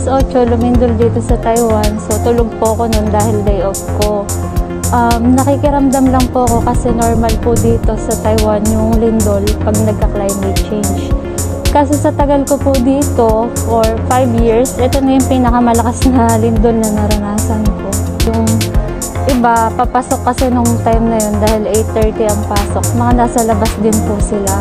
8 lumindol dito sa Taiwan. So, tulog po ako nun dahil day off ko. Nakikiramdam lang po ako kasi normal po dito sa Taiwan yung lindol pag nagka-climate change. Kasi sa tagal ko po dito, for 5 years, ito na yung pinakamalakas na lindol na naranasan ko. Yung iba, papasok kasi nung time na yun dahil 8:30 ang pasok. Mga nasa labas din po sila.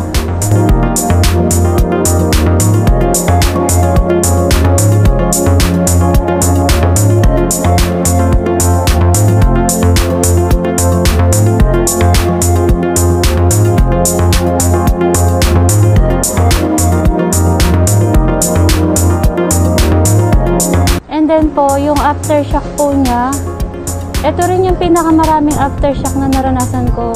And then po, yung aftershock po niya, ito rin yung pinakamaraming aftershock na naranasan ko.